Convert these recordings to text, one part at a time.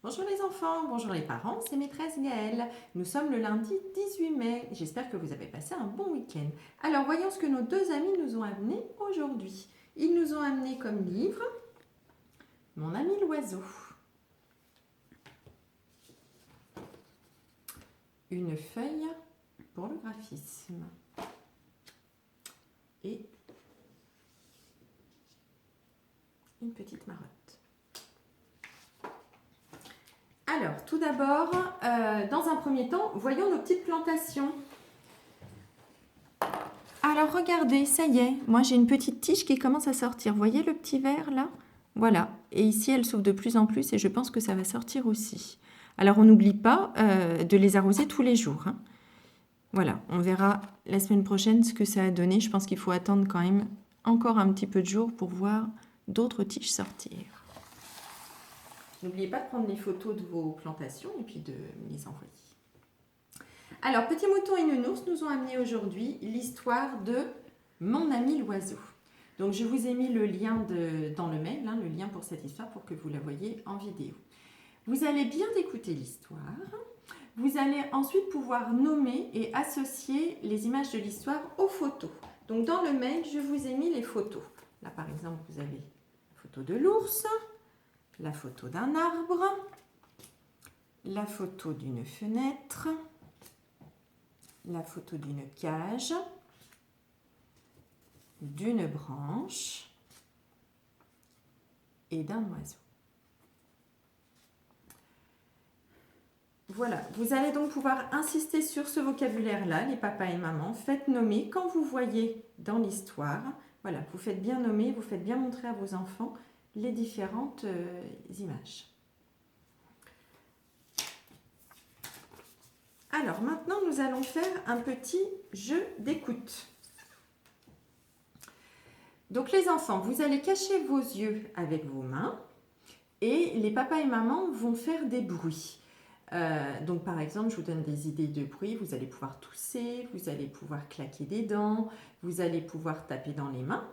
Bonjour les enfants, bonjour les parents, c'est maîtresse Gaëlle. Nous sommes le lundi 18 mai. J'espère que vous avez passé un bon week-end. Alors voyons ce que nos deux amis nous ont amené aujourd'hui. Ils nous ont amené comme livre Mon ami l'oiseau, une feuille pour le graphisme et une petite marotte. Alors, tout d'abord, dans un premier temps, voyons nos petites plantations. Alors, regardez, ça y est, moi j'ai une petite tige qui commence à sortir. Vous voyez le petit vert là? Voilà. Et ici, elle s'ouvre de plus en plus et je pense que ça va sortir aussi. Alors, on n'oublie pas de les arroser tous les jours, hein. Voilà, on verra la semaine prochaine ce que ça a donné. Je pense qu'il faut attendre quand même encore un petit peu de jours pour voir d'autres tiges sortir. N'oubliez pas de prendre les photos de vos plantations et puis de me les envoyer. Alors, Petit Mouton et Nounours nous ont amené aujourd'hui l'histoire de Mon ami l'oiseau. Donc, je vous ai mis le lien dans le mail, le lien pour cette histoire pour que vous la voyez en vidéo. Vous allez bien écouter l'histoire. Vous allez ensuite pouvoir nommer et associer les images de l'histoire aux photos. Donc, dans le mail, je vous ai mis les photos. Là, par exemple, vous avez la photo de l'ours, la photo d'un arbre, la photo d'une fenêtre, la photo d'une cage, d'une branche et d'un oiseau. Voilà, vous allez donc pouvoir insister sur ce vocabulaire-là, les papas et mamans. Faites nommer quand vous voyez dans l'histoire. Voilà, vous faites bien nommer, vous faites bien montrer à vos enfants les différentes images. Alors maintenant, nous allons faire un petit jeu d'écoute. Donc les enfants, vous allez cacher vos yeux avec vos mains et les papas et mamans vont faire des bruits. Donc par exemple, je vous donne des idées de bruits. Vous allez pouvoir tousser, vous allez pouvoir claquer des dents, vous allez pouvoir taper dans les mains.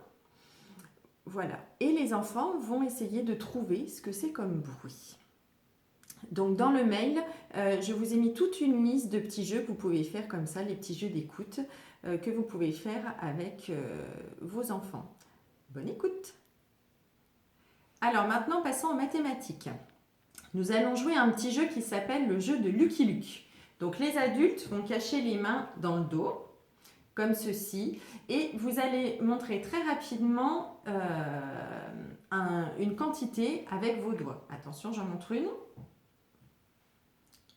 Voilà. Et les enfants vont essayer de trouver ce que c'est comme bruit. Donc dans le mail, je vous ai mis toute une liste de petits jeux que vous pouvez faire comme ça, les petits jeux d'écoute que vous pouvez faire avec vos enfants. Bonne écoute! Alors maintenant, passons aux mathématiques. Nous allons jouer à un petit jeu qui s'appelle le jeu de Lucky Luke. Donc les adultes vont cacher les mains dans le dos, comme ceci, et vous allez montrer très rapidement une quantité avec vos doigts. Attention, j'en montre une.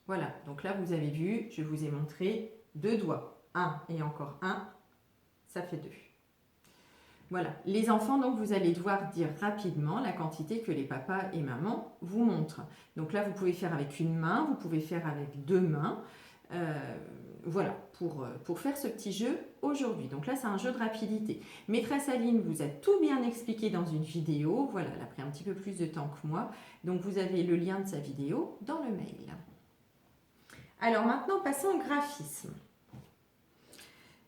Voilà, donc là vous avez vu, je vous ai montré 2 doigts. 1 et encore 1, ça fait 2. Voilà, les enfants, donc vous allez devoir dire rapidement la quantité que les papas et mamans vous montrent. Donc là, vous pouvez faire avec une main, vous pouvez faire avec 2 mains. Voilà, pour faire ce petit jeu aujourd'hui. Donc là, c'est un jeu de rapidité. Maîtresse Aline vous a tout bien expliqué dans une vidéo. Voilà, elle a pris un petit peu plus de temps que moi. Donc vous avez le lien de sa vidéo dans le mail. Alors maintenant, passons au graphisme.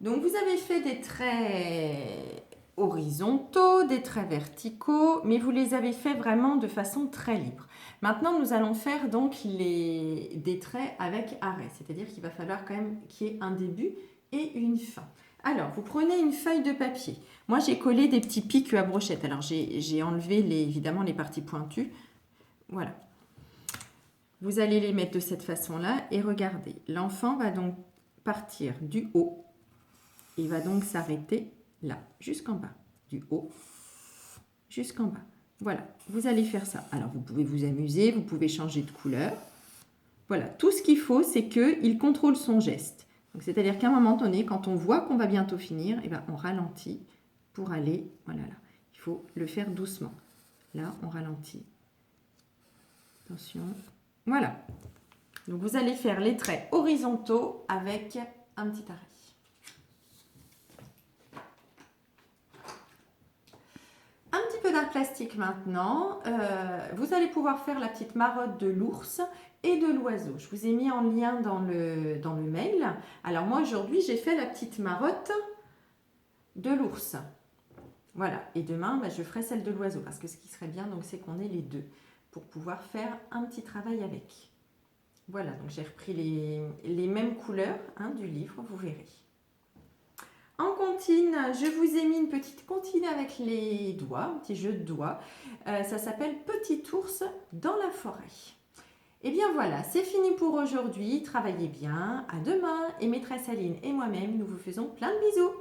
Donc vous avez fait des traits horizontaux, des traits verticaux, mais vous les avez fait vraiment de façon très libre. Maintenant, nous allons faire donc des traits avec arrêt, c'est-à-dire qu'il va falloir quand même qu'il y ait un début et une fin. Alors, vous prenez une feuille de papier. Moi, j'ai collé des petits pics à brochette. Alors, j'ai enlevé évidemment les parties pointues. Voilà. Vous allez les mettre de cette façon-là et regardez. L'enfant va donc partir du haut. Il va donc s'arrêter là, jusqu'en bas. Du haut jusqu'en bas. Voilà, vous allez faire ça. Alors, vous pouvez vous amuser, vous pouvez changer de couleur. Voilà, tout ce qu'il faut, c'est qu'il contrôle son geste. C'est-à-dire qu'à un moment donné, quand on voit qu'on va bientôt finir, eh ben, on ralentit pour aller, voilà là. Il faut le faire doucement. Là, on ralentit. Attention. Voilà. Donc, vous allez faire les traits horizontaux avec un petit arrêt. Un petit peu d'art plastique maintenant. Vous allez pouvoir faire la petite marotte de l'ours et de l'oiseau. Je vous ai mis en lien dans le mail. Alors moi aujourd'hui j'ai fait la petite marotte de l'ours. Voilà. Et demain je ferai celle de l'oiseau parce que ce qui serait bien donc c'est qu'on ait les deux pour pouvoir faire un petit travail avec. Voilà, donc j'ai repris les mêmes couleurs hein, du livre, vous verrez. En comptine, je vous ai mis une petite comptine avec les doigts, un petit jeu de doigts. Ça s'appelle Petit ours dans la forêt. Et bien voilà, c'est fini pour aujourd'hui. Travaillez bien. À demain. Et maîtresse Aline et moi-même, nous vous faisons plein de bisous.